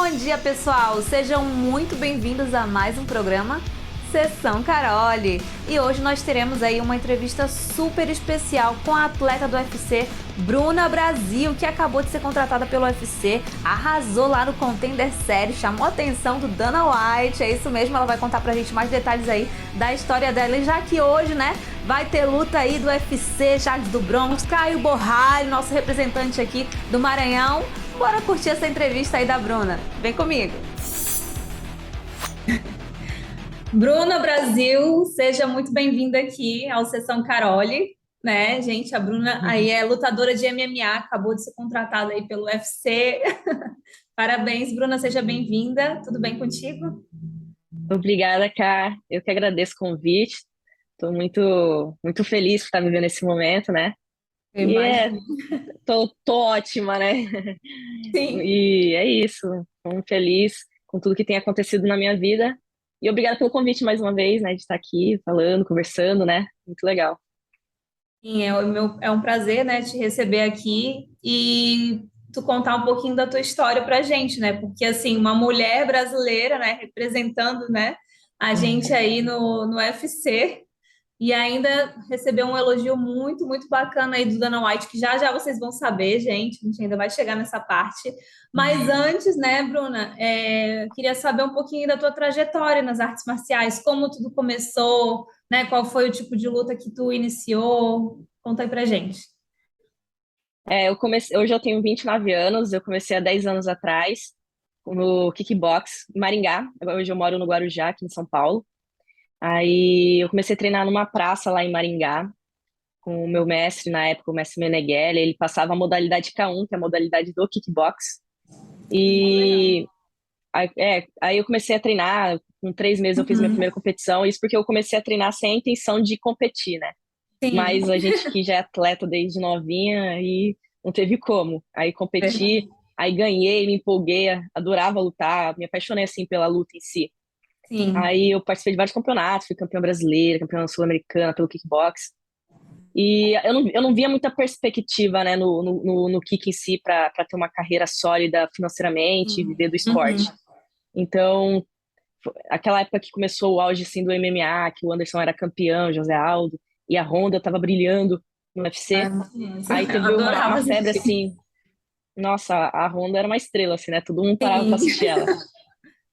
Bom dia, pessoal! Sejam muito bem-vindos a mais um programa Sessão Carole. E hoje nós teremos aí uma entrevista super especial com a atleta do UFC, Bruna Brasil, que acabou de ser contratada pelo UFC, arrasou lá no Contender Series, chamou a atenção do Dana White, é isso mesmo, ela vai contar pra gente mais detalhes aí da história dela, e já que hoje, né, vai ter luta aí do UFC, Charles do Bronx, Caio Borralho, nosso representante aqui do Maranhão. Bora curtir essa entrevista aí da Bruna. Vem comigo. Bruna Brasil, seja muito bem-vinda aqui ao Sessão Carole, né, gente? A Bruna aí é lutadora de MMA, acabou de ser contratada aí pelo UFC. Parabéns, Bruna, seja bem-vinda. Tudo bem contigo? Obrigada, Ká. Eu que agradeço o convite. Estou muito feliz por estar vivendo esse momento, né? Eu E imagino. tô ótima, né? Sim. E é isso. Estou muito feliz com tudo que tem acontecido na minha vida. E obrigada pelo convite mais uma vez, né? De estar aqui falando, conversando, né? Muito legal. Sim, é um prazer, né, te receber aqui e tu contar um pouquinho da tua história pra gente, né? Porque, assim, uma mulher brasileira, né, representando, né, a gente aí no UFC. E ainda recebeu um elogio muito, muito bacana aí do Dana White, que já já vocês vão saber, gente. A gente ainda vai chegar nessa parte. Mas antes, né, Bruna, queria saber um pouquinho da tua trajetória nas artes marciais, como tudo começou, né? Qual foi o tipo de luta que tu iniciou? Conta aí pra gente. Hoje eu tenho 29 anos, eu comecei há 10 anos atrás no kickbox em Maringá. Hoje eu moro no Guarujá, aqui em São Paulo. Aí eu comecei a treinar numa praça lá em Maringá, com o meu mestre na época, o mestre Meneghelli. Ele passava a modalidade K1, que é a modalidade do kickbox. E aí eu comecei a treinar, com 3 meses eu fiz minha primeira Uhum. competição, isso porque eu comecei a treinar sem a intenção de competir, né? Sim. Mas a gente que já é atleta desde novinha e não teve como. Aí competi, Verdade. aí ganhei, me empolguei, adorava lutar, me apaixonei assim pela luta em si. Sim. Aí eu participei de vários campeonatos, fui campeã brasileira, campeã sul-americana pelo kickbox. E eu não via muita perspectiva, né, no kick em si para ter uma carreira sólida financeiramente e Sim. viver do esporte. Uhum. Então, aquela época que começou o auge assim, do MMA, que o Anderson era campeão, José Aldo, e a Honda estava brilhando no Ah, UFC. muito massa. Aí Eu teve uma adorava febre assistir. assim, nossa, a Honda era uma estrela, assim, né? Todo mundo parava para Sim. assistir ela.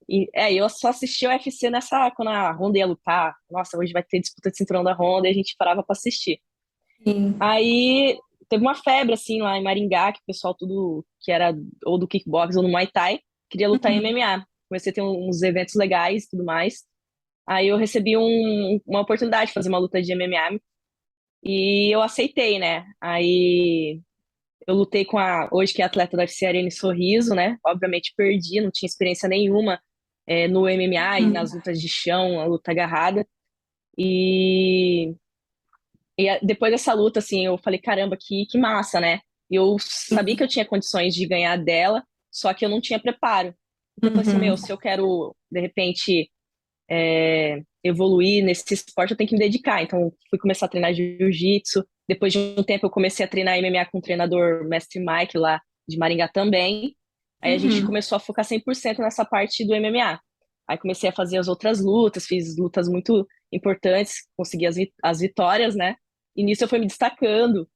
E eu só assisti o UFC quando a Honda ia lutar. Nossa, hoje vai ter disputa de cinturão da Honda e a gente parava para assistir. Sim. Aí teve uma febre, assim, lá em Maringá, que o pessoal tudo que era ou do kickbox ou no Muay Thai queria lutar em Uhum. MMA. Comecei a ter uns eventos legais e tudo mais. Aí eu recebi uma oportunidade de fazer uma luta de MMA e eu aceitei, né? Aí eu lutei com hoje que é atleta da UFC, Ariane Sorriso, né? Obviamente perdi, não tinha experiência nenhuma no MMA e nas lutas de chão, a luta agarrada. E depois dessa luta, assim, eu falei, caramba, que massa, né? E eu sabia que eu tinha condições de ganhar dela, só que eu não tinha preparo. Então eu falei assim, meu, Uhum. se eu quero, de repente, evoluir nesse esporte, eu tenho que me dedicar. Então eu fui começar a treinar jiu-jitsu. Depois de um tempo, eu comecei a treinar MMA com o treinador Mestre Mike, lá de Maringá também. Aí a gente Uhum. começou a focar 100% nessa parte do MMA. Aí comecei a fazer as outras lutas, fiz lutas muito importantes, consegui as vitórias, né? E nisso eu fui me destacando.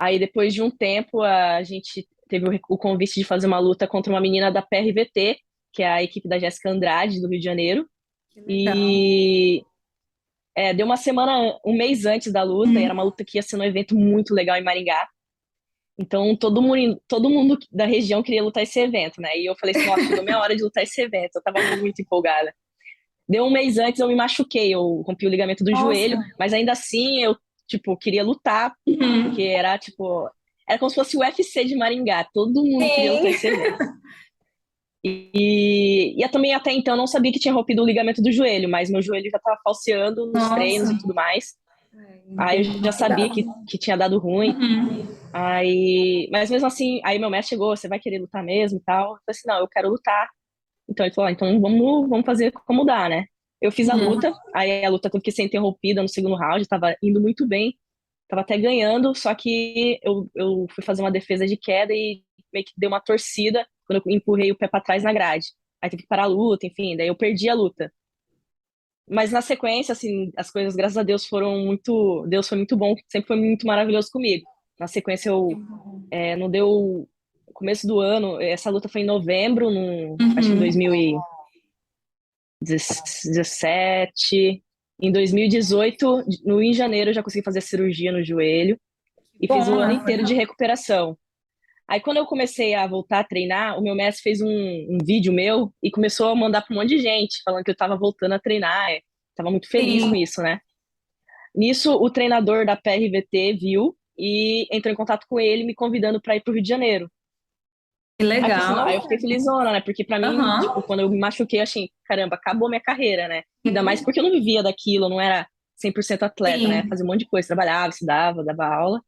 Aí depois de um tempo a gente teve o convite de fazer uma luta contra uma menina da PRVT, que é a equipe da Jéssica Andrade, do Rio de Janeiro. Que legal. E deu uma semana, um mês antes da luta, e era uma Uhum. luta que ia ser num evento muito legal em Maringá. Então todo mundo da região queria lutar esse evento, né? E eu falei assim, nossa, chegou minha hora de lutar esse evento. Eu tava muito empolgada. Deu um mês antes, eu me machuquei, eu rompi o ligamento do joelho, Nossa. mas ainda assim eu, tipo, queria lutar, porque Uhum. era, tipo, era como se fosse o UFC de Maringá, todo mundo queria lutar Sim. esse evento. E eu também até então não sabia que tinha rompido o ligamento do joelho, mas meu joelho já estava falseando nos Nossa. treinos e tudo mais. Aí Tem eu que já tomar sabia cuidado. que tinha dado ruim. Uhum. Mas mesmo assim, aí meu mestre chegou, você vai querer lutar mesmo e tal? Eu falei assim, não, eu quero lutar. Então ele falou, então vamos fazer como dá, né? Eu fiz a Uhum. luta, aí a luta teve que ser interrompida no segundo round, tava indo muito bem, tava até ganhando, só que eu fui fazer uma defesa de queda e meio que deu uma torcida quando eu empurrei o pé pra trás na grade. Aí teve que parar a luta, enfim, daí eu perdi a luta. Mas na sequência, assim, as coisas, graças a Deus, foram muito. Deus foi muito bom, sempre foi muito maravilhoso comigo. Na sequência, Que eu bom. não deu. Começo do ano, essa luta foi em novembro, acho que em Uhum. 2017. Em 2018, em janeiro, eu já consegui fazer a cirurgia no joelho e fiz o Bom, ano né? Foi inteiro de rápido. recuperação. Aí, quando eu comecei a voltar a treinar, o meu mestre fez um vídeo meu e começou a mandar para um monte de gente, falando que eu estava voltando a treinar. Tava muito feliz com Sim, isso, né? Nisso, o treinador da PRVT viu e entrou em contato com ele, me convidando para ir para o Rio de Janeiro. que Aí eu falei assim, não, aí legal. eu fiquei felizona, né? Porque pra mim, tipo, Aham. quando eu me machuquei, eu achei, caramba, acabou minha carreira, né? Ainda mais porque eu não vivia daquilo, eu não era 100% atleta, né? Sim. Fazia um monte de coisa, trabalhava, estudava, dava aula.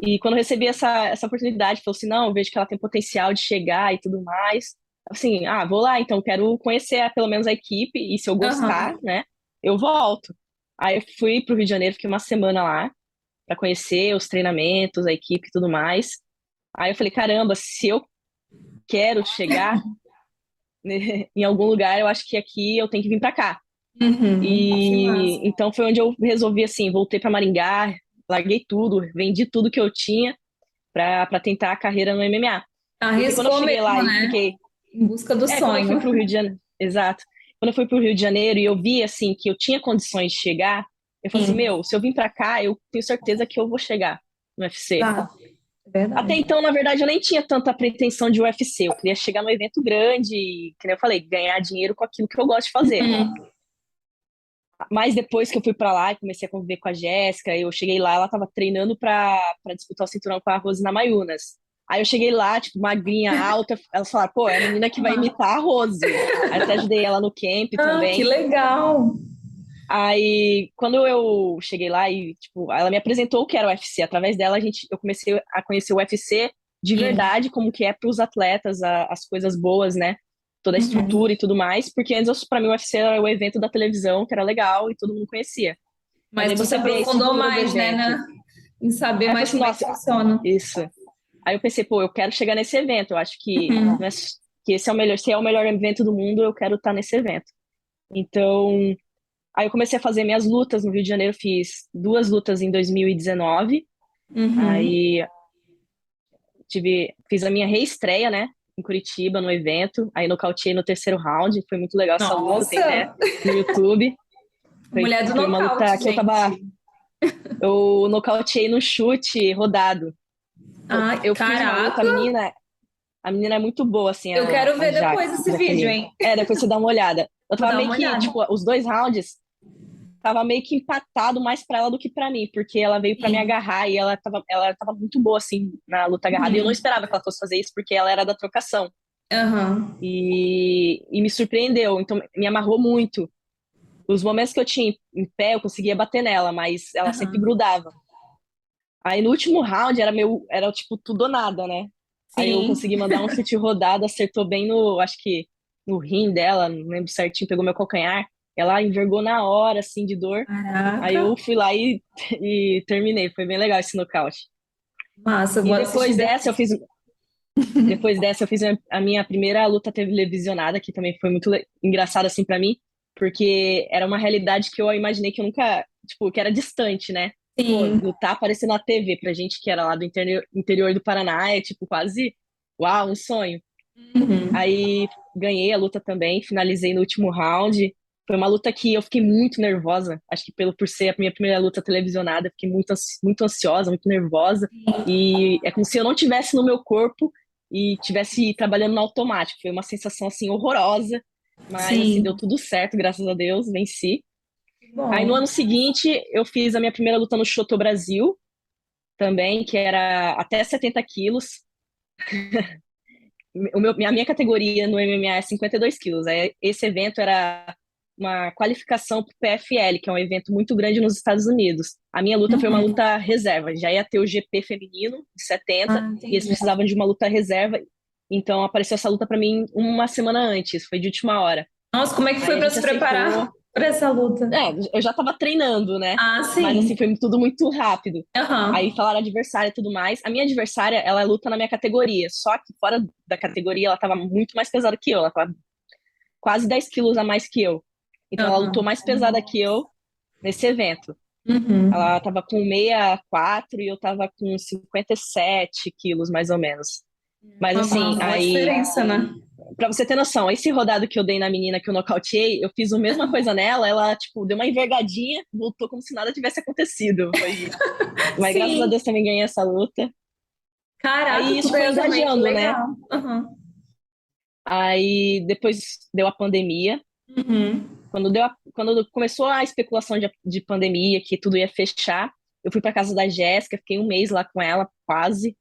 E quando eu recebi essa oportunidade, falou assim, não, eu vejo que ela tem potencial de chegar e tudo mais. Assim, vou lá, então, quero conhecer pelo menos a equipe, e se eu gostar, Aham. né, eu volto. Aí eu fui pro Rio de Janeiro, fiquei uma semana lá, para conhecer os treinamentos, a equipe e tudo mais. Aí eu falei, caramba, se eu quero chegar né, em algum lugar, eu acho que aqui eu tenho que vir para cá. Uhum. Que massa. E então foi onde eu resolvi assim, voltei para Maringá, larguei tudo, vendi tudo que eu tinha para tentar a carreira no MMA. Porque quando eu Arriscou cheguei lá mesmo, e né? fiquei, Em busca do quando eu fui sonho. pro Rio de Janeiro, exato. Quando eu fui pro Rio de Janeiro e eu vi assim que eu tinha condições de chegar, eu falei assim, Sim. meu, se eu vim para cá, eu tenho certeza que eu vou chegar no UFC. Tá. É Até verdade. então, na verdade, eu nem tinha tanta pretensão de UFC. Eu queria chegar num evento grande e, que nem eu falei, ganhar dinheiro com aquilo que eu gosto de fazer. Uhum. Mas depois que eu fui pra lá e comecei a conviver com a Jéssica, eu cheguei lá, ela tava treinando pra disputar o cinturão com a Rose Namajunas. Aí eu cheguei lá, tipo, magrinha, alta, elas falaram, pô, é a menina que vai imitar a Rose. Aí eu até ajudei ela no camp Ah, que também. legal. Aí, quando eu cheguei lá e, tipo, ela me apresentou o que era o UFC. Através dela, eu comecei a conhecer o UFC de Sim. verdade, como que é para os atletas, as coisas boas, né? Toda a Uhum. estrutura e tudo mais. Porque antes, para mim, o UFC era o evento da televisão, que era legal e todo mundo conhecia. Mas Mas aí tu se você vê a aprofundou estrutura do mais, né, evento. em saber Aí eu falei mais assim, como é que nossa, funciona. isso. Aí eu pensei, pô, eu quero chegar nesse evento. Eu acho que, Uhum. não é, que esse é o melhor, se é o melhor evento do mundo, eu quero estar nesse evento. Então, aí eu comecei a fazer minhas lutas no Rio de Janeiro, fiz duas lutas em 2019. Uhum. Aí fiz a minha reestreia, né, em Curitiba, no evento. Aí nocauteei no terceiro round, foi muito legal essa luta, tem até Nossa, no YouTube. Foi, mulher do foi uma nocaute, luta que gente. eu nocauteei no chute rodado. Ai, Eu fiz uma luta, caraca. a menina é muito boa, assim, Eu quero a ver depois esse vídeo, Jaqueline. hein? Depois você dá uma olhada. Eu Vou tava dar meio uma que, olhada. tipo, os dois rounds tava meio que empatado mais pra ela do que pra mim, porque ela veio pra me Sim. agarrar e ela tava muito boa, assim, na luta agarrada. E eu não Uhum. esperava que ela fosse fazer isso, porque ela era da trocação. Aham. E me surpreendeu, então me amarrou muito. Os momentos que eu tinha em pé, eu conseguia bater nela, mas ela sempre Aham. grudava. Aí no último round era tipo tudo ou nada, né? Aí eu Sim. consegui mandar um chute rodado, acertou bem no, acho que no rim dela, não lembro certinho, pegou meu calcanhar. Ela envergou na hora, assim, de dor. Aí Caraca. eu fui lá e terminei. Foi bem legal esse nocaute. Massa, eu E vou assistir depois. depois dessa eu fiz a minha primeira luta televisionada, que também foi muito engraçado assim para mim, porque era uma realidade que eu imaginei que eu nunca, tipo, que era distante, né? Pô, Sim. lutar aparecer na TV pra gente que era lá do interior do Paraná é tipo quase, uau, um sonho. Uhum. Aí ganhei a luta também, finalizei no último round. Foi uma luta que eu fiquei muito nervosa. Acho que por ser a minha primeira luta televisionada, eu fiquei muito, muito ansiosa, muito nervosa. E é como se eu não tivesse no meu corpo e tivesse trabalhando no automático. Foi uma sensação assim horrorosa, mas assim deu Sim. tudo certo, graças a Deus, venci. Aí no Bom. ano seguinte eu fiz a minha primeira luta no Shoto Brasil também, que era até 70 quilos. A minha categoria no MMA é 52 quilos. Esse evento era uma qualificação para o PFL, que é um evento muito grande nos Estados Unidos. A minha luta foi uma Uhum. luta reserva. Já ia ter o GP feminino, de 70, Ah, e eles entendi. precisavam de uma luta reserva. Então apareceu essa luta para mim uma semana antes, foi de última hora. Nossa, como é que foi Aí a para gente se aceitou. preparar? Por essa luta. Eu já tava treinando, né? Ah, Mas assim, sim. foi tudo muito rápido. Aí Aham. falaram adversária e tudo mais. A minha adversária, ela luta na minha categoria. Só que fora da categoria, ela tava muito mais pesada que eu. Ela tava quase 10 quilos a mais que eu. Então ela lutou Aham. mais pesada que eu nesse evento. Uhum. Ela tava com 64 e eu tava com 57 quilos, mais ou menos. Mas Uma assim, boa aí, diferença, né? pra você ter noção, esse rodado que eu dei na menina que eu nocauteei, eu fiz a mesma coisa nela, ela, tipo, deu uma envergadinha, voltou como se nada tivesse acontecido. Mas graças a Sim. Deus também ganhei essa luta. Caraca, Aí tu isso foi ganhou também, que engajando, né? legal. Aham. Aí depois deu a pandemia. Uhum. Quando começou a especulação de pandemia, que tudo ia fechar, eu fui para casa da Jéssica, fiquei um mês lá com ela, quase,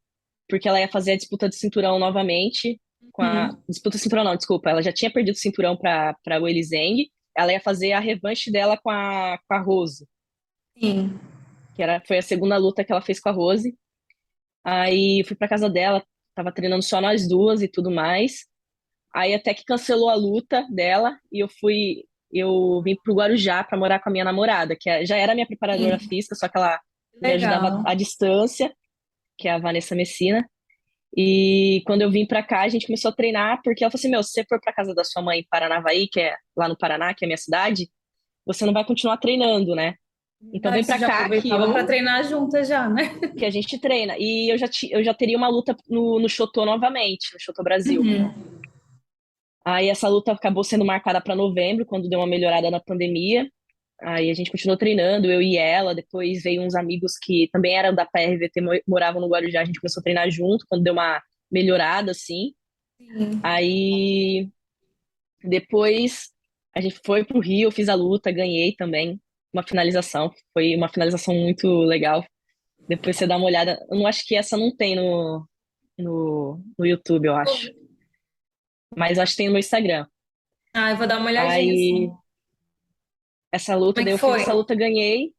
porque ela ia fazer a disputa de cinturão novamente. Uhum. Disputa de cinturão, não, desculpa. Ela já tinha perdido o cinturão para Weili Zhang. Ela ia fazer a revanche dela com a Rose, Sim. foi a segunda luta que ela fez com a Rose. Aí eu fui para casa dela, tava treinando só nós duas e tudo mais. Aí até que cancelou a luta dela e eu vim pro Guarujá para morar com a minha namorada, já era minha preparadora Sim. física, só que ela me ajudava Legal. à distância, que é a Vanessa Messina. E quando eu vim pra cá, a gente começou a treinar, porque ela falou assim: Meu, se você for pra casa da sua mãe em Paranavaí, que é lá no Paraná, que é a minha cidade, você não vai continuar treinando, né? Então vem Verdade, você pra já cá aproveitava para treinar juntas já, né? que a gente treina. E eu já teria uma luta no Chotô novamente, no Chotô Brasil. Uhum. Aí essa luta acabou sendo marcada para novembro, quando deu uma melhorada na pandemia. Aí a gente continuou treinando, eu e ela. Depois veio uns amigos que também eram da PRVT, moravam no Guarujá. A gente começou a treinar junto, quando deu uma melhorada, assim. Sim. Aí depois a gente foi pro Rio, eu fiz a luta, ganhei também uma finalização. Foi uma finalização muito legal. Depois você dá uma olhada. Eu não acho que essa não tem no YouTube, eu acho. Mas eu acho que tem no meu Instagram. Ah, eu vou dar uma olhadinha, Aí assim. essa luta, Como é daí que eu fiz foi? essa luta, ganhei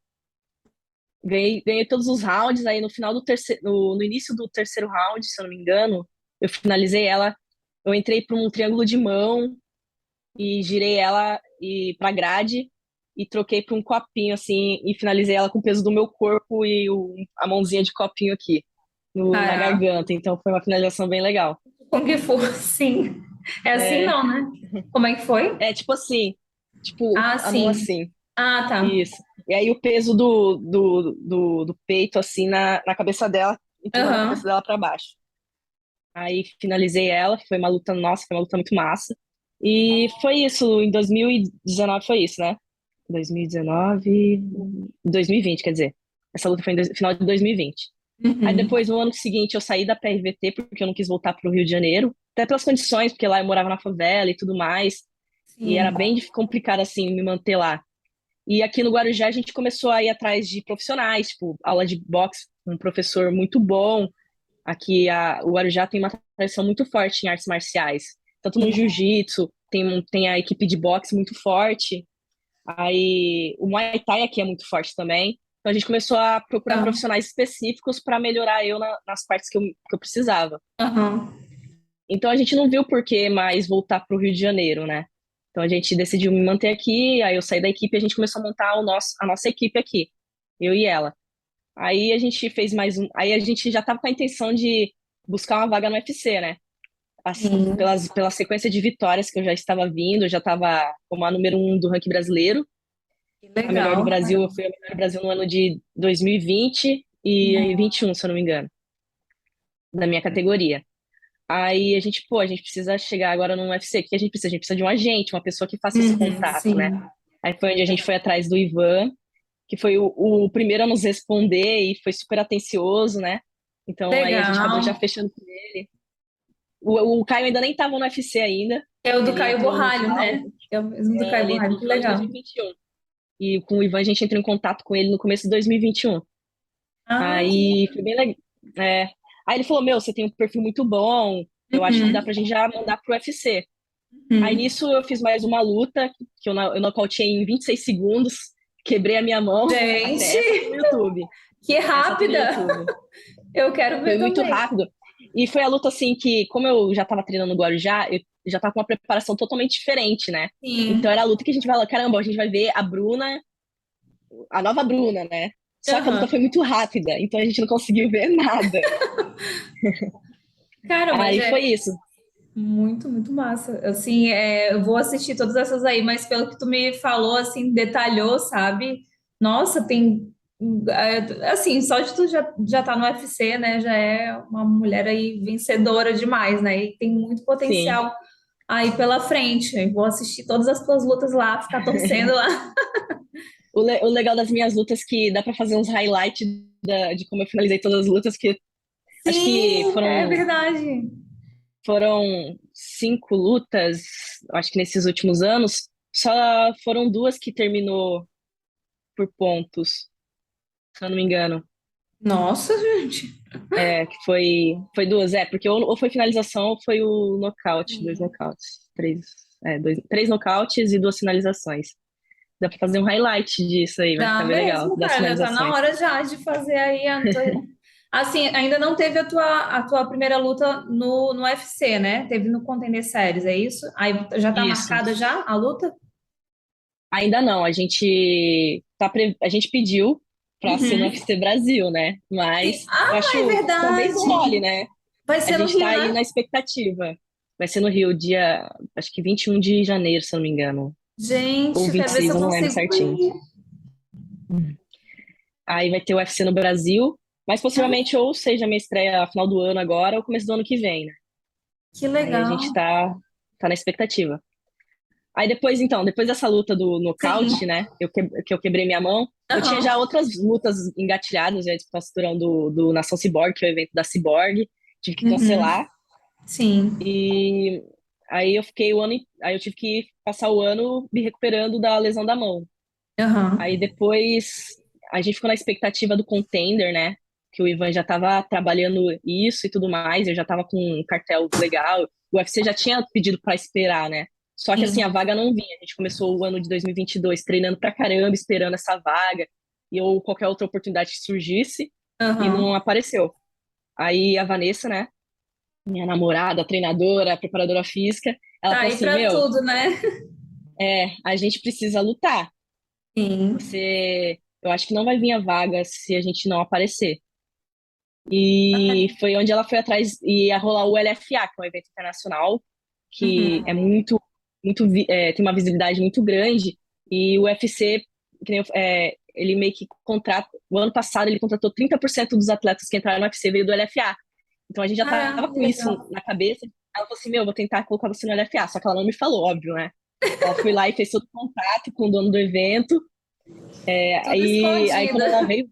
todos os rounds. Aí no final do terceiro, no início do terceiro round, se eu não me engano, eu finalizei ela. Eu entrei para um triângulo de mão e girei ela pra grade e troquei para um copinho assim e finalizei ela com o peso do meu corpo e a mãozinha de copinho aqui na Caraca, garganta. Então foi uma finalização bem legal. como que foi? Sim. É assim É, não, né? Como é que foi? é tipo assim, tipo Ah, a mão sim. assim. Ah, tá. Isso. E aí o peso do peito, assim, na cabeça dela, empurrando a cabeça Aham. dela para baixo. Aí finalizei ela, foi uma luta, nossa, foi uma luta muito massa. E foi isso, em 2019 foi isso, né? 2019, 2020, quer dizer. Essa luta foi final de 2020. Aí Uhum. depois, no ano seguinte, eu saí da PRVT porque eu não quis voltar para o Rio de Janeiro, até pelas condições, porque lá eu morava na favela e tudo mais, e era Sim. bem complicado, assim, me manter lá. E aqui no Guarujá a gente começou a ir atrás de profissionais, tipo, aula de boxe, um professor muito bom. Aqui o Guarujá tem uma tradição muito forte em artes marciais, tanto no jiu-jitsu, tem a equipe de boxe muito forte. Aí o Muay Thai aqui é muito forte também. Então a gente começou a procurar Tá. profissionais específicos para melhorar eu nas partes que eu precisava. Aham. Então a gente não viu por que mais voltar para o Rio de Janeiro, né? Então a gente decidiu me manter aqui, aí eu saí da equipe e a gente começou a montar a nossa equipe aqui, eu e ela. Aí a gente fez mais um. Aí a gente já estava com a intenção de buscar uma vaga no UFC, né? Sim. Pela sequência de vitórias que eu já estava vindo, eu já estava como a número um do ranking brasileiro. Que A melhor do legal. Brasil, eu fui a melhor do Brasil no ano de 2020 e 21, se eu não me engano, da minha categoria. Aí a gente precisa chegar agora no UFC. O que a gente precisa? A gente precisa de um agente, uma pessoa que faça esse Uhum, contato, né? sim. Aí foi onde a gente foi atrás do Ivan, que foi o primeiro a nos responder e foi super atencioso, né? Então aí a gente acabou já Legal. fechando com ele. O Caio ainda nem estava no UFC ainda. É o do Ele Caio entrou no Borralho, final, né? É o mesmo do Caio ele entrou Borralho. no Que final de legal. 2021. E com o Ivan a gente entrou em contato com ele no começo de 2021. Ah, que Aí foi bem legal. É. Aí ele falou: Meu, você tem um perfil muito bom, eu acho que dá pra Uhum. gente já mandar pro UFC. Aí Uhum. nisso eu fiz mais uma luta, que eu nocauteei em 26 segundos, quebrei a minha mão, até essa tem Gente, no YouTube. que Essa tem no rápida! YouTube. Eu quero ver Foi muito também. rápido. E foi a luta assim que, como eu já tava treinando no Guarujá, já tá com uma preparação totalmente diferente, né? Então Sim. era a luta que a gente vai lá, caramba, a gente vai ver a Bruna, a nova Bruna, né? Só que a luta foi Aham. muito rápida, então a gente não conseguiu ver nada. Cara, mas Aí foi é isso. muito, muito massa. Assim, eu vou assistir todas essas aí, mas pelo que tu me falou, assim, detalhou, sabe? Nossa, tem. Assim, só de tu já tá no UFC, né? Já é uma mulher aí vencedora demais, né? E tem muito Sim. potencial aí pela frente. Eu vou assistir todas as tuas lutas lá, ficar torcendo lá. O legal das minhas lutas é que dá pra fazer uns highlights de como eu finalizei todas as lutas, que acho que Sim, é verdade. foram 5 lutas, acho que nesses últimos anos, só foram 2 que terminou por pontos, se eu não me engano. Nossa, gente. Que foi 2, porque ou foi finalização ou foi o nocaute, 2 Sim. nocautes, 3 nocautes e 2 finalizações. Dá pra fazer um highlight disso aí, vai Dá ficar bem legal, mesmo, das cara. Já tá na finalizações. hora já de fazer aí a tua. Assim, ainda não teve a tua primeira luta no UFC, né? Teve no Contender Series, é isso? Aí já tá Isso. marcada já a luta? Ainda não, a gente pediu pra ser no Uhum. UFC Brasil, né? Sim. Mas eu Ah, é acho talvez role, verdade. né? Vai A ser no gente tá Rio, aí né? na expectativa. Vai ser no Rio, dia, acho que 21 de janeiro, se eu não me engano. Ou Gente, vinte e quero ver se seis, eu eu não lembro consigo certinho. ir. Aí vai ter o UFC no Brasil, mas Ah, possivelmente ou seja minha estreia final do ano agora ou começo do ano que vem, né? que Aí a legal. gente tá na expectativa. Aí depois, então, depois dessa luta do nocaute, Sim. né? Que eu quebrei minha mão, eu tinha já Aham. outras lutas engatilhadas, já disputar o cinturão do Nação Cyborg, que é o evento da Cyborg, tive que Uhum. cancelar. Sim. E aí aí eu tive que passar o ano me recuperando da lesão da mão. Aham. Aí depois a gente ficou na expectativa do contender, né? Que o Ivan já estava trabalhando isso e tudo mais, eu já estava com um cartel legal. O UFC já tinha pedido para esperar, né? Só que assim, a Sim. vaga não vinha. A gente começou o ano de 2022 treinando pra caramba, esperando essa vaga, e ou qualquer outra oportunidade que surgisse, e não Aham. apareceu. Aí a Vanessa, né? Minha namorada, treinadora, preparadora física, ela Tá falou aí assim: pra Meu, tudo, né? a gente precisa lutar. Sim. Eu acho que não vai vir a vaga se a gente não aparecer. E foi onde ela foi atrás e ia rolar o LFA, que é um evento internacional que é Uhum. tem uma visibilidade muito grande. E o UFC, ele meio que contrata. O ano passado ele contratou 30% dos atletas que entraram no UFC veio do LFA. Então a gente já Caramba, tava que com isso legal. na cabeça. Ela falou assim: Meu, vou tentar colocar você no LFA. Só que ela não me falou, óbvio, né? Ela foi lá e fez todo o contato com o dono do evento. Tudo Aí quando escondida. ela veio,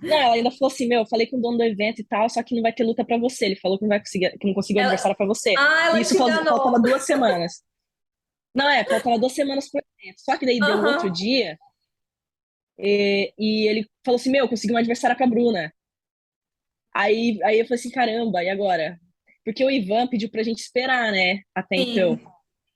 não, ela ainda falou assim, meu, eu falei com o dono do evento e tal, só que não vai ter luta pra você. Ele falou que não vai conseguir, que não conseguiu Ela, adversário pra você. E ela isso te faltava enganou. 2 semanas. Não, faltava 2 semanas pro evento. Só que daí deu o outro Aham. dia, e ele falou assim, meu, eu consegui uma adversária pra Bruna. Aí eu falei assim, caramba, e agora? Porque o Ivan pediu pra gente esperar, né, até então. Sim.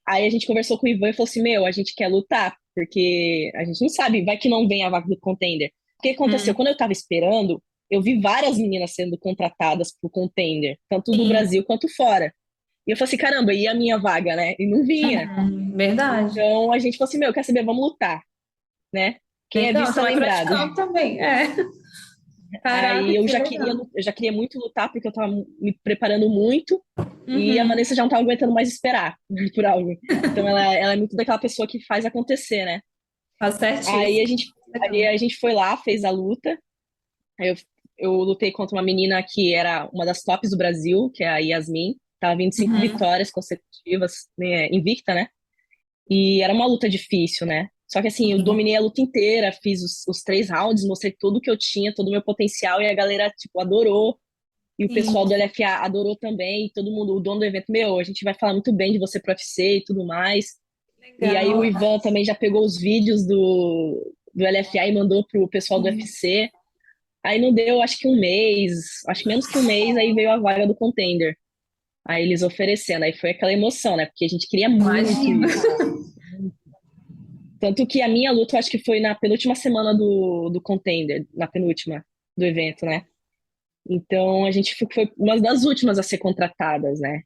Aí a gente conversou com o Ivan e falou assim, meu, a gente quer lutar, porque a gente não sabe, vai que não vem a vaga do contender. O que aconteceu? Hum. Quando eu tava esperando, eu vi várias meninas sendo contratadas pro contender, tanto do Sim. Brasil quanto fora. E eu falei assim, caramba, e a minha vaga, né? E não vinha. Verdade. Então a gente falou assim, meu, quer saber? Vamos lutar, né? Quem é Legal. visto Você é vai lembrado. praticando também. É. Aí Caraca, que legal. eu já queria muito lutar, porque eu tava me preparando muito, e a Uhum. Vanessa já não tava aguentando mais esperar por algo. Então ela é muito daquela pessoa que faz acontecer, né? Tá Aí certíssimo. a gente, aí Legal. a gente foi lá, fez a luta. Aí eu lutei contra uma menina que era uma das tops do Brasil, que é a Yasmin. Tava vindo 5 vitórias consecutivas, né, invicta, né? E era uma luta difícil, né? Só que assim, eu Sim. dominei a luta inteira, fiz os 3 rounds, mostrei tudo que eu tinha, todo o meu potencial, e a galera, tipo, adorou. E o pessoal do Sim. LFA adorou também, e todo mundo, o dono do evento, meu, a gente vai falar muito bem de você pro UFC e tudo mais. E aí o Legal. Ivan também já pegou os vídeos do LFA e mandou pro pessoal do UFC. Aí não deu, acho que um mês, acho que menos que um mês, aí veio a vaga do contender. Aí eles oferecendo, aí foi aquela emoção, né? Porque a gente queria muito Imagina. isso. Tanto que a minha luta, eu acho que foi na penúltima semana do contender, na penúltima do evento, né? Então a gente foi uma das últimas a ser contratadas, né?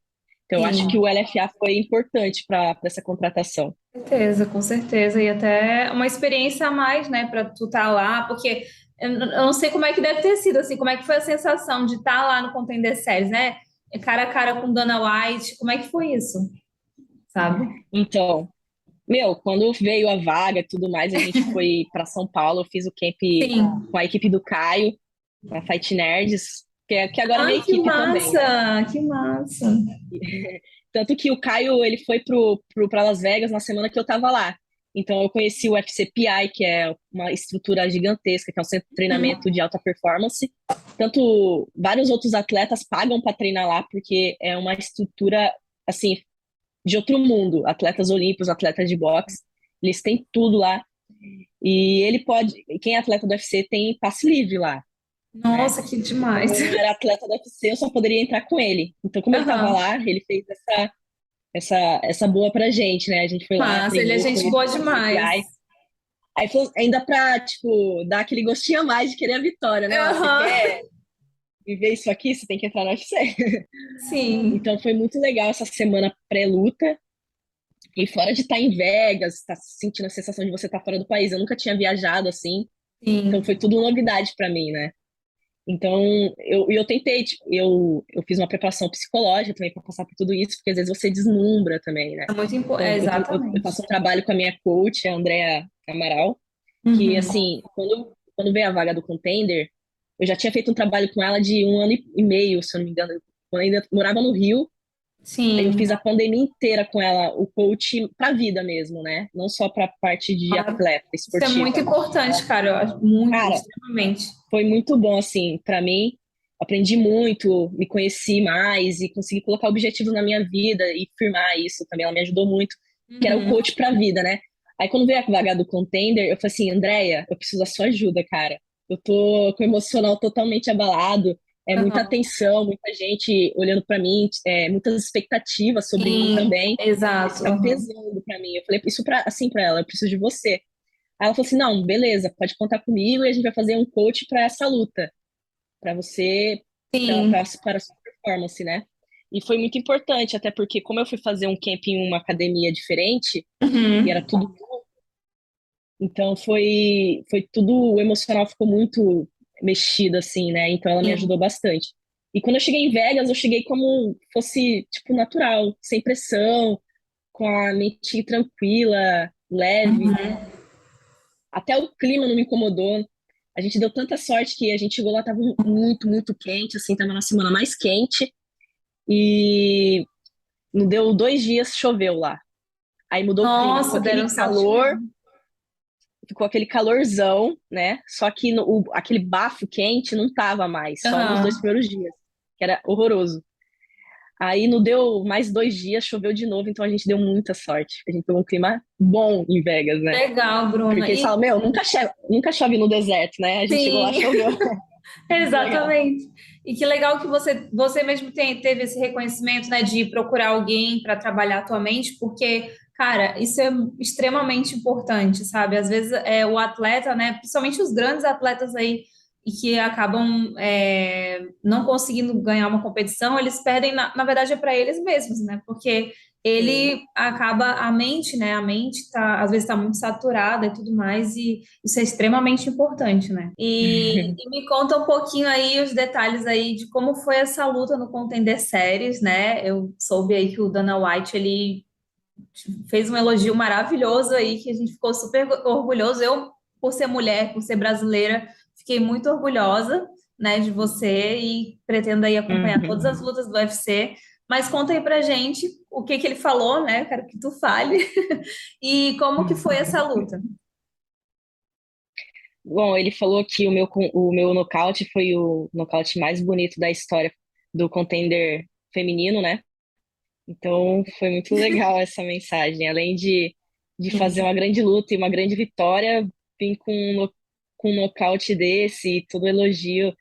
Então, eu acho que Sim, o LFA foi importante para essa contratação. com certeza, com certeza. E até uma experiência a mais, né, para tu estar lá, porque eu não sei como é que deve ter sido, assim, como é que foi a sensação de estar lá no Contender Series, né? Cara a cara com Dana White, como é que foi isso, sabe? Então, meu, quando veio a vaga e tudo mais, a gente foi para São Paulo, eu fiz o camp Sim. com a equipe do Caio, a Fight Nerds, que agora é Ai, minha que equipe também, né? massa, que massa. Tanto que o Caio, ele foi para Las Vegas na semana que eu tava lá. Então, eu conheci o UFC PI, que é uma estrutura gigantesca, que é um centro de treinamento de alta performance. Tanto vários outros atletas pagam para treinar lá, porque é uma estrutura, assim, de outro mundo. Atletas olímpicos, atletas de boxe, eles têm tudo lá. E ele pode, quem é atleta do UFC tem passe livre lá, né? Nossa, que E demais. como eu era atleta do UFC, eu só poderia entrar com ele. Então, como ele tava Aham. lá, ele fez essa boa pra gente, né? A gente foi lá, Massa, ele é treinou, gente conheceu boa o demais. CPI. Aí ainda pra, tipo, dar aquele gostinho a mais de querer a vitória, né? Ó, você Aham. quer viver isso aqui, você tem que entrar no UFC. Sim, Então foi muito legal essa semana pré-luta. E fora de estar em Vegas, estar sentindo a sensação de você estar fora do país. Eu nunca tinha viajado assim. Então sim. foi tudo novidade pra mim, né? Então, eu tentei, tipo, eu fiz uma preparação psicológica também para passar por tudo isso, porque às vezes você deslumbra também, né? É muito Então, importante. eu Exatamente. faço um trabalho com a minha coach, a Andrea Amaral, que, Uhum. assim, quando veio a vaga do Contender, eu já tinha feito um trabalho com ela de 1 ano e meio, se eu não me engano, quando eu ainda morava no Rio. Aí eu Sim. fiz a pandemia inteira com ela, o coach pra vida mesmo, né? Não só pra parte de Ah, atleta isso é muito esportiva. importante, cara. Eu acho muito, Cara, extremamente. foi muito bom, assim, para mim. Aprendi muito, me conheci mais e consegui colocar objetivos na minha vida e firmar isso também. Ela me ajudou muito, que era o Uhum. coach pra vida, né? Aí quando veio a vaga do Contender, eu falei assim, Andréia, eu preciso da sua ajuda, cara. Eu tô com o emocional totalmente abalado, é muita Aham. atenção, muita gente olhando pra mim, muitas expectativas sobre mim Sim, também. Isso exato. tá Aham. pesando pra mim. Eu falei isso para ela, eu preciso de você. Aí ela falou assim: não, beleza, pode contar comigo e a gente vai fazer um coach para essa luta, para você, Sim. para a sua performance, né? E foi muito importante, até porque, como eu fui fazer um camp em uma academia diferente, e era Uhum. tudo novo, então foi tudo, o emocional ficou muito mexido, assim, né? Então ela me Sim. ajudou bastante. E quando eu cheguei em Vegas, eu cheguei como fosse, tipo, natural, sem pressão, com a mente tranquila, leve. Uhum. Até o clima não me incomodou. A gente deu tanta sorte que a gente chegou lá, tava muito, muito quente, assim, tava na semana mais quente. E não deu 2 dias, choveu lá. Aí mudou o clima, Nossa, deram sorte mesmo. ficou aquele calorzão, né? Só que aquele bafo quente não tava mais, só nos dois Aham. primeiros dias, que era horroroso. Aí não deu mais 2 dias, choveu de novo, então a gente deu muita sorte. A gente pegou um clima bom em Vegas, né? Legal, Bruna. Porque eles E falam, meu, nunca chove no deserto, né? A gente chegou lá, sim, choveu. Muito legal. exatamente. E que legal que você mesmo teve esse reconhecimento, né, de procurar alguém para trabalhar atualmente, porque, cara, isso é extremamente importante, sabe? Às vezes o atleta, né, principalmente os grandes atletas aí, e que acabam não conseguindo ganhar uma competição, eles perdem, na verdade, é para eles mesmos, né? Porque Sim. ele acaba, a mente, né? A mente tá, às vezes está muito saturada e tudo mais, e isso é extremamente importante, né? E me conta um pouquinho aí os detalhes aí de como foi essa luta no Contender Series, né? Eu soube aí que o Dana White, ele fez um elogio maravilhoso aí, que a gente ficou super orgulhoso. Eu, por ser mulher, por ser brasileira, fiquei muito orgulhosa, né, de você e pretendo aí acompanhar todas as Uhum. lutas do UFC. Mas conta aí pra gente o que que ele falou, né? Quero que tu fale. E como que foi essa luta? Bom, ele falou que o meu nocaute foi o nocaute mais bonito da história do contender feminino, né? Então foi muito legal essa mensagem. Além de fazer Sim. uma grande luta e uma grande vitória, vim com um nocaute desse, e todo elogio.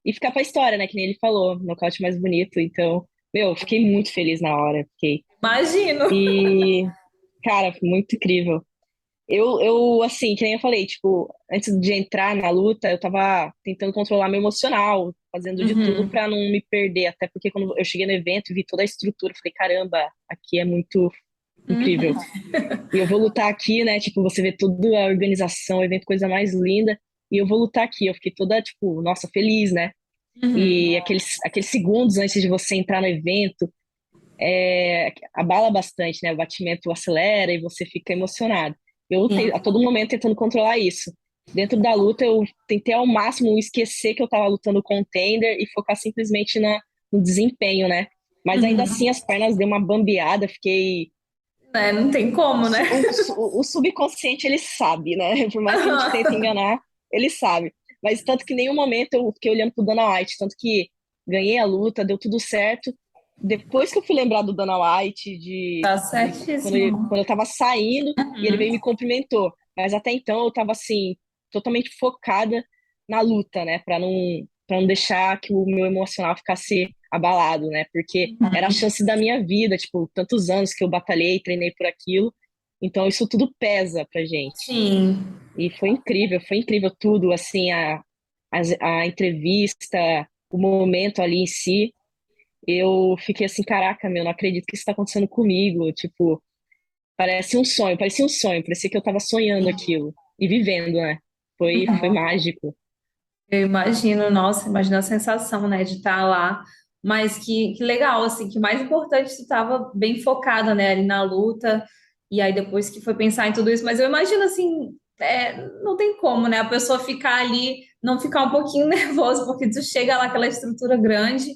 E ficar pra história, né? Que nem ele falou, nocaute mais bonito. Então, meu, fiquei muito feliz na hora. Fiquei. Imagino. E, cara, foi muito incrível. Assim, que nem eu falei, tipo, antes de entrar na luta, eu tava tentando controlar meu emocional. fazendo de tudo Uhum. para não me perder. Até porque quando eu cheguei no evento e vi toda a estrutura, eu falei, caramba, aqui é muito incrível. Uhum. E eu vou lutar aqui, né? Tipo, você vê toda a organização, o evento, coisa mais linda. E eu vou lutar aqui. Eu fiquei toda, tipo, nossa, feliz, né? Uhum. E aqueles segundos antes de você entrar no evento, abala bastante, né? O batimento acelera e você fica emocionado. Eu lutei a Sim. todo momento tentando controlar isso. Dentro da luta, eu tentei ao máximo esquecer que eu tava lutando com o Tender e focar simplesmente no desempenho, né? Mas ainda Uhum. assim, as pernas deu uma bambeada, fiquei. É, não tem como, né? O subconsciente, ele sabe, né? Por mais que a gente tente Aham. enganar, ele sabe. Mas tanto que em nenhum momento eu fiquei olhando pro Dana White, tanto que ganhei a luta, deu tudo certo. Depois que eu fui lembrar do Dana White, Tá de quando certíssimo. eu tava saindo e ele Uhum. veio e me cumprimentou. Mas até então eu tava assim, totalmente focada na luta, né? Pra não deixar que o meu emocional ficasse abalado, né? Porque era a chance da minha vida, tipo, tantos anos que eu batalhei, treinei por aquilo. Então isso tudo pesa pra gente. Sim. E foi incrível tudo, assim, a entrevista, o momento ali em si. Eu fiquei assim, caraca, meu, não acredito que isso tá acontecendo comigo. Tipo, parecia um sonho, parecia que eu tava sonhando aquilo e vivendo, né? Foi mágico. Eu imagino, nossa, imagina a sensação, né, de estar lá. Mas que legal, assim, que o mais importante, tu estava bem focada, né, ali na luta. E aí depois que foi pensar em tudo isso, mas eu imagino assim, não tem como, né, a pessoa ficar ali, não ficar um pouquinho nervosa, porque tu chega lá, aquela estrutura grande.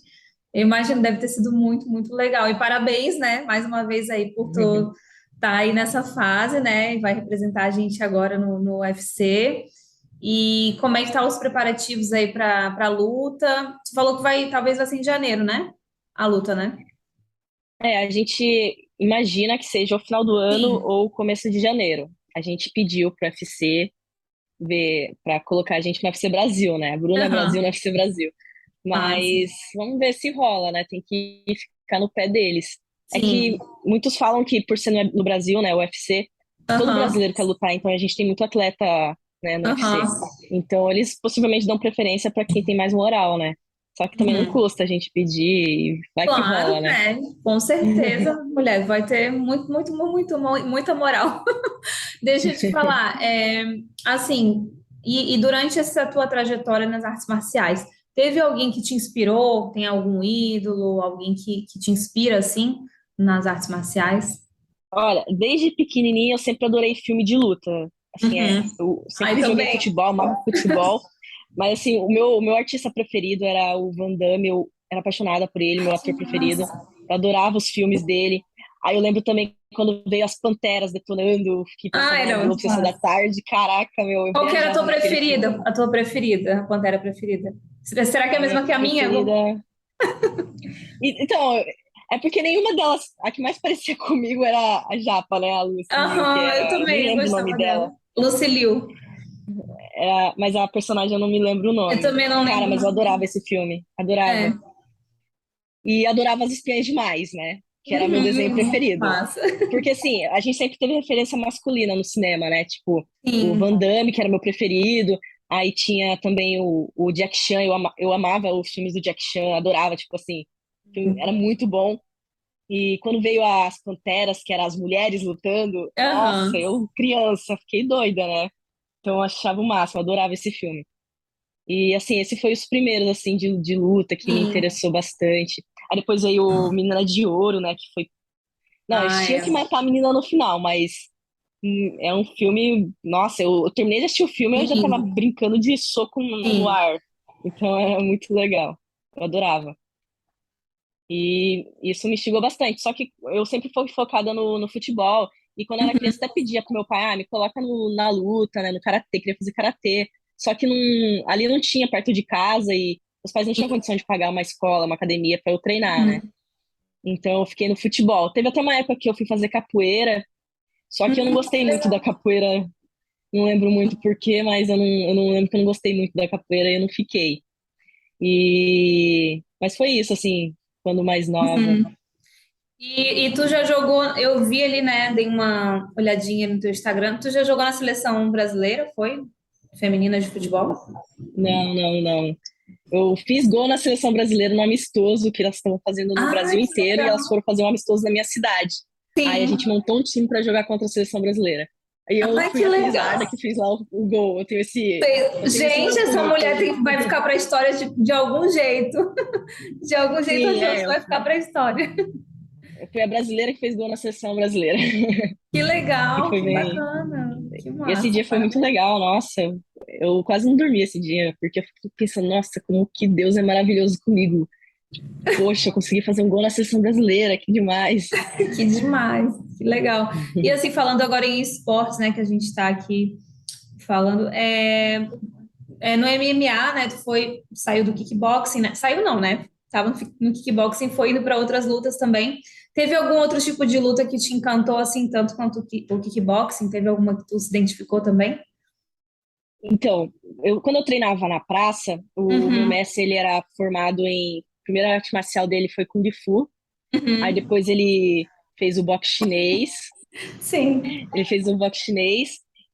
Eu imagino, deve ter sido muito, muito legal. E parabéns, né, mais uma vez aí por tu estar aí nessa fase, né, e vai representar a gente agora no UFC. E como é que tá os preparativos aí para a luta? Você falou que talvez vai ser em janeiro, né? A luta, né? A gente imagina que seja o final do ano Sim. ou começo de janeiro. A gente pediu pro UFC ver para colocar a gente no UFC Brasil, né? A Bruna Brasil Aham. no UFC Brasil. Massa. Mas vamos ver se rola, né? Tem que ficar no pé deles. É que Sim. muitos falam que por ser no Brasil, né, o UFC, todo Aham. brasileiro quer lutar, então a gente tem muito atleta, né, no UFC. Aham. Então eles possivelmente dão preferência para quem tem mais moral, né? Só que também não Uhum. custa a gente pedir e vai que rola, Claro, né? né? Com certeza, mulher, vai ter muito, muito, muito, muita moral. Deixa eu te falar, assim, e durante essa tua trajetória nas artes marciais, teve alguém que te inspirou? Tem algum ídolo, alguém que te inspira, assim, nas artes marciais? Olha, desde pequenininha eu sempre adorei filme de luta. Assim, Uhum. eu Ai, sempre joguei também. futebol, amava futebol. Mas assim, o meu artista preferido era o Van Damme, eu era apaixonada por ele, meu ator preferido. Eu adorava os filmes dele. Aí eu lembro também quando veio as Panteras detonando, que passava Ai, na era Globo, muito Sessão da massa. Tarde. Caraca, meu, eu Qual que era a tua viajava naquele filme. preferida? A tua preferida? A Pantera preferida? Será que é a A minha mesma que a minha? preferida. Então, é porque nenhuma delas, a que mais parecia comigo era a Japa, né? A Lucy Liu, que Aham, eu era. Eu nem também lembro o nome gostava dela. dela. Lucille. Mas a personagem eu não me lembro o Eu nome. também não Cara, lembro o mas eu nome. adorava esse filme. Adorava. É. E adorava As Espiãs Demais, né? Que era meu desenho Uhum, preferido. massa. Porque, assim, a gente sempre teve referência masculina no cinema, né? Tipo, o Sim. Van Damme, que era meu preferido. Aí tinha também o Jack Chan. Eu amava os filmes do Jack Chan. Adorava, tipo assim. Era muito bom. E quando veio as Panteras, que eram as mulheres lutando, nossa, Aham. eu, criança, fiquei doida, né? Então eu achava o máximo, adorava esse filme. E assim, esse foi os primeiros assim de luta que me Sim. interessou bastante. Aí depois veio o Menina de Ouro, né, que foi. Não, eles Ah, tinham que é. matar a menina no final, mas é um filme, nossa, eu terminei de assistir o filme e eu já tava Sim. brincando de soco no Sim. ar. Então é muito legal. Eu adorava. E isso me instigou bastante. Só que eu sempre fui focada no futebol. E quando eu era criança, até pedia pro meu pai, me coloca na luta, né, no karatê, queria fazer karatê. Só que ali não tinha perto de casa e os pais não tinham condição de pagar uma escola, uma academia para eu treinar, né? Uhum. Então eu fiquei no futebol. Teve até uma época que eu fui fazer capoeira, só que eu não gostei muito da capoeira. Não lembro muito por quê, mas eu não lembro que eu não gostei muito da capoeira e eu não fiquei. Mas foi isso, assim, quando mais nova. Uhum. E tu já jogou, eu vi ali, né? Dei uma olhadinha no teu Instagram. Tu já jogou na seleção brasileira, foi? Feminina de futebol? Não, não, não. Eu fiz gol na seleção brasileira no amistoso que elas estavam fazendo no Ah, Brasil que inteiro e legal. elas foram fazer um amistoso na minha cidade. Aí a gente Sim. montou um time para jogar contra a seleção brasileira. Aí eu Ai, fui que a legal. felizarda que fiz lá o gol. Eu tenho esse no Gente, meu essa mulher currículo. vai ficar para a história de algum jeito. De algum jeito ou Sim, de outro vai eu ficar para a história. fui a brasileira que fez gol na seleção brasileira. Que E legal, foi que bem. bacana, que Esse massa, dia foi muito parabéns. legal, nossa. Eu quase não dormi esse dia, porque eu fiquei pensando, nossa, como que Deus é maravilhoso comigo. Poxa, eu consegui fazer um gol na seleção brasileira, que demais. Que demais, que legal. E assim, falando agora em esportes, né, que a gente está aqui falando, no MMA, né, saiu do kickboxing, né? Saiu não, né? Tava no kickboxing, foi indo para outras lutas também. Teve algum outro tipo de luta que te encantou assim tanto quanto o kickboxing? Teve alguma que tu se identificou também? Então, quando eu treinava na praça, o meu Uhum, mestre, ele era formado em... A primeira arte marcial dele foi Kung Fu, aí uhum. depois ele fez o boxe chinês, Sim.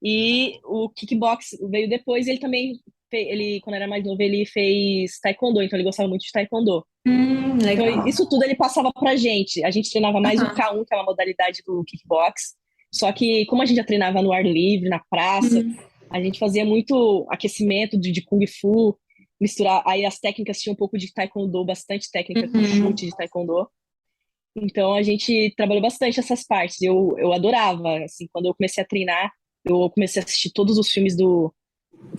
e o kickbox veio depois, ele também, ele, quando era mais novo, ele fez taekwondo, então ele gostava muito de taekwondo. Então, Legal. isso tudo ele passava pra gente. A gente treinava mais o Aham. K1, que é uma modalidade do kickbox. Só que, como a gente já treinava no ar livre, na praça, Uhum, a gente fazia muito aquecimento de Kung Fu, misturar. Aí as técnicas tinham um pouco de Taekwondo, bastante técnica com uhum. chute de Taekwondo. Então a gente trabalhou bastante essas partes. Eu adorava. Assim, quando eu comecei a treinar, eu comecei a assistir todos os filmes do.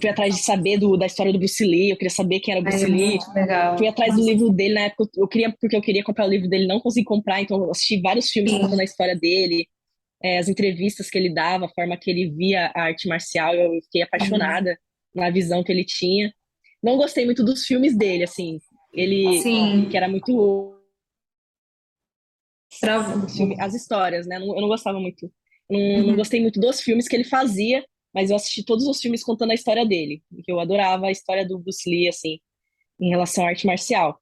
Fui atrás de saber da história do Bruce Lee, eu queria saber quem era o Ai, Bruce é Lee. muito Fui legal. atrás do livro dele na época, eu queria, porque eu queria comprar o livro dele, não consegui comprar, então eu assisti vários filmes contando a Sim. história dele, as entrevistas que ele dava, a forma que ele via a arte marcial, eu fiquei apaixonada na visão que ele tinha. Não gostei muito dos filmes dele, assim, ele, que Sim. era muito Travou. as histórias, né? Eu não gostava muito. Eu não Uhum. gostei muito dos filmes que ele fazia, mas eu assisti todos os filmes contando a história dele, porque eu adorava a história do Bruce Lee, assim, em relação à arte marcial.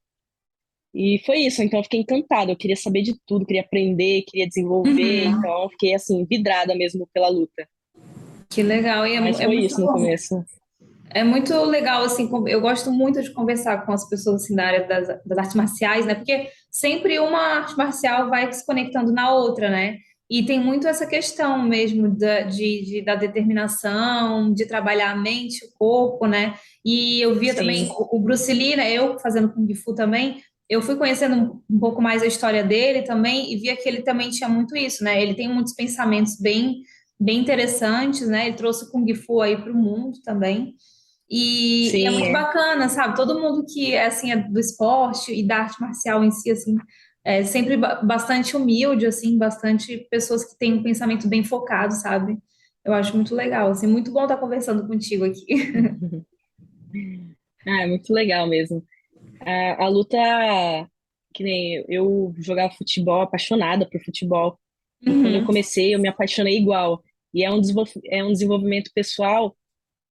E foi isso, então eu fiquei encantada, eu queria saber de tudo, queria aprender, queria desenvolver, Uhum. então eu fiquei assim, vidrada mesmo pela luta. Que legal. E Mas é foi muito isso no bom. começo. É muito legal, assim, eu gosto muito de conversar com as pessoas, assim, da área das artes marciais, né? Porque sempre uma arte marcial vai se conectando na outra, né? E tem muito essa questão mesmo da determinação, de trabalhar a mente, o corpo, né? E eu via também Sim, o Bruce Lee, né? Eu fazendo Kung Fu também, eu fui conhecendo um pouco mais a história dele também e via que ele também tinha muito isso, né? Ele tem muitos pensamentos bem interessantes, né? Ele trouxe o Kung Fu aí para o mundo também. E é sim, muito bacana, sabe? Todo mundo que é assim é do esporte e da arte marcial em si, assim, é sempre bastante humilde, assim, bastante pessoas que têm um pensamento bem focado, sabe? Eu acho muito legal, assim, muito bom estar conversando contigo aqui. é muito legal mesmo. A luta, que nem eu jogava futebol, apaixonada por futebol, e quando eu Uhum. comecei, eu me apaixonei igual. E é um desenvolvimento pessoal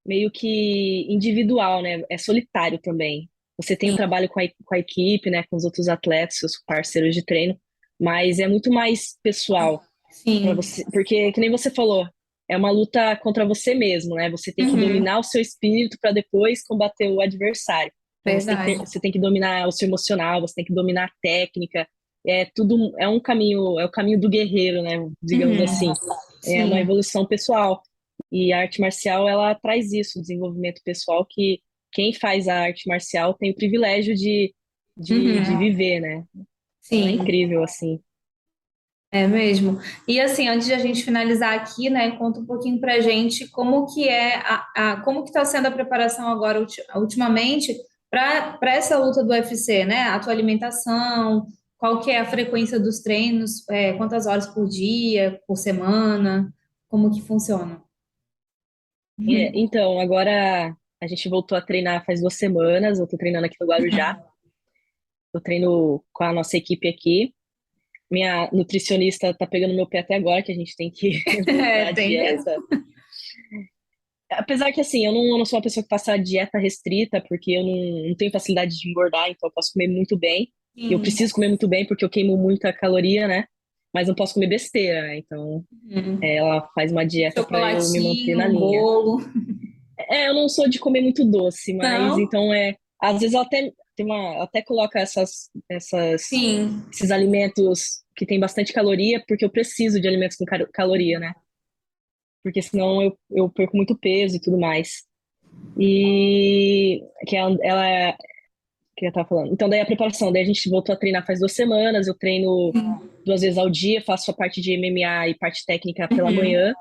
meio que individual, né? É solitário também. Você tem o Sim, trabalho com a equipe, né? Com os outros atletas, seus parceiros de treino, mas é muito mais pessoal para sim. você, porque que nem você falou, é uma luta contra você mesmo, né? Você tem que Uhum. dominar o seu espírito para depois combater o adversário. Então Verdade. você tem que dominar o seu emocional, você tem que dominar a técnica. É tudo, é um caminho, é o caminho do guerreiro, né? Digamos Uhum. assim. É uma Sim. evolução pessoal. E a arte marcial, ela traz isso, o desenvolvimento pessoal, que quem faz a arte marcial tem o privilégio de Uhum. viver, né? Então é Sim. incrível, assim. É mesmo. E assim, antes de a gente finalizar aqui, né, conta um pouquinho pra gente como que é como que está sendo a preparação agora ultimamente para essa luta do UFC, né? A tua alimentação, qual que é a frequência dos treinos, quantas horas por dia, por semana, como que funciona? Então, agora a gente voltou a treinar faz 2 semanas, eu tô treinando aqui no Guarujá, eu treino com a nossa equipe aqui. Minha nutricionista tá pegando meu pé até agora, que a gente tem que voltar É, à tem mesmo. dieta. Apesar que, assim, eu não sou uma pessoa que faça dieta restrita, porque eu não tenho facilidade de engordar, então eu posso comer muito bem. Eu Sim. preciso comer muito bem, porque eu queimo muita caloria, né? Mas não posso comer besteira, né? Então, Uhum. ela faz uma Um dieta para eu me manter chocolatinho, na um linha. bolo. Eu não sou de comer muito doce, mas Não? então às vezes ela até coloca Sim. esses alimentos que tem bastante caloria, porque eu preciso de alimentos com caloria, né? Porque senão eu perco muito peso e tudo mais. E que ela que eu tava falando. Então, daí a preparação, daí a gente voltou a treinar faz 2 semanas, eu treino 2 vezes ao dia, faço a parte de MMA e parte técnica pela Uhum. manhã,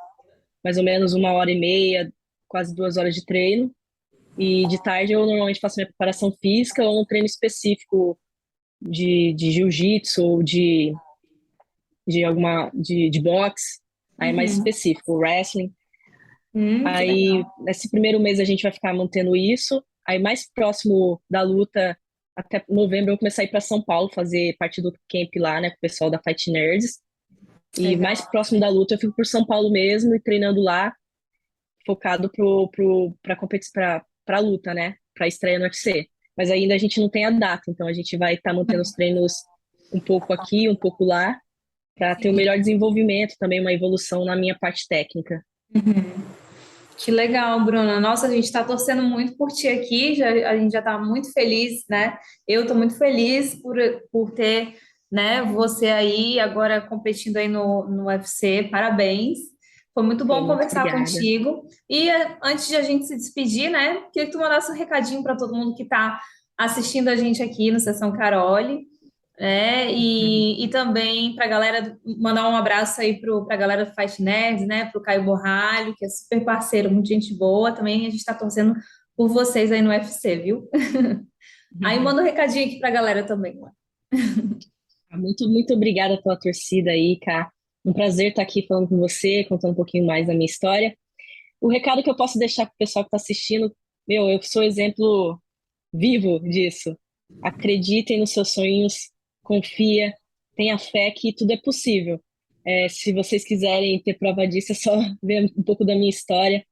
mais ou menos 1 hora e meia, quase 2 horas de treino. E de tarde eu normalmente faço minha preparação física ou um treino específico de jiu-jitsu ou de boxe, aí é mais Uhum. específico, wrestling. Que legal. Aí, nesse primeiro mês, a gente vai ficar mantendo isso. Aí, mais próximo da luta, até novembro, eu vou começar a ir para São Paulo, fazer parte do camp lá, né, com o pessoal da Fight Nerds. E mais Legal. próximo da luta, eu fico por São Paulo mesmo e treinando lá, focado pra luta, né, pra estreia no UFC. Mas ainda a gente não tem a data, então a gente vai estar mantendo os treinos um pouco aqui, um pouco lá, para ter um Sim. melhor desenvolvimento, também uma evolução na minha parte técnica. Que legal, Bruna. Nossa, a gente está torcendo muito por ti aqui. A gente já está muito feliz, né? Eu estou muito feliz por ter, né, você aí agora competindo aí no UFC. Parabéns. Foi muito Pô, bom muito conversar obrigada. contigo. E antes de a gente se despedir, né, queria que tu mandasse um recadinho para todo mundo que está assistindo a gente aqui no Sessão Carole. E também para a galera, mandar um abraço aí para a galera do Fight Nerds, né? Para o Caio Borralho, que é super parceiro, muita gente boa. Também a gente está torcendo por vocês aí no UFC, viu? Aí manda um recadinho aqui para a galera também. Muito, muito obrigada pela torcida aí, cara. Um prazer estar aqui falando com você, contando um pouquinho mais da minha história. O recado que eu posso deixar para o pessoal que está assistindo, meu, eu sou exemplo vivo disso. Acreditem nos seus sonhos, confia, tenha fé que tudo é possível. Se vocês quiserem ter prova disso, é só ver um pouco da minha história.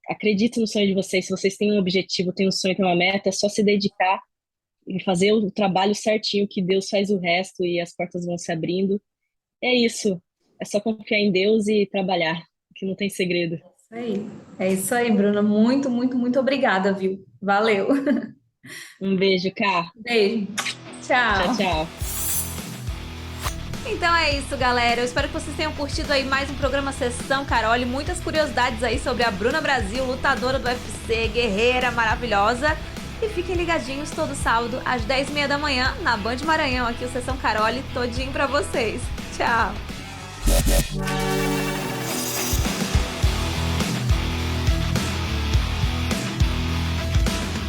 Acredite no sonho de vocês. Se vocês têm um objetivo, têm um sonho, têm uma meta, é só se dedicar e fazer o trabalho certinho, que Deus faz o resto e as portas vão se abrindo. É isso. É só confiar em Deus e trabalhar, que não tem segredo. Isso aí. É isso aí, Bruna. Muito, muito, muito obrigada, viu? Valeu. Um beijo, Cá. Beijo. Tchau, Tchau. tchau. Então é isso, galera. Eu espero que vocês tenham curtido aí mais um programa Sessão Carole. Muitas curiosidades aí sobre a Bruna Brasil, lutadora do UFC, guerreira maravilhosa. E fiquem ligadinhos todo sábado às 10h30 da manhã na Band Maranhão. Aqui o Sessão Carole todinho pra vocês. Tchau!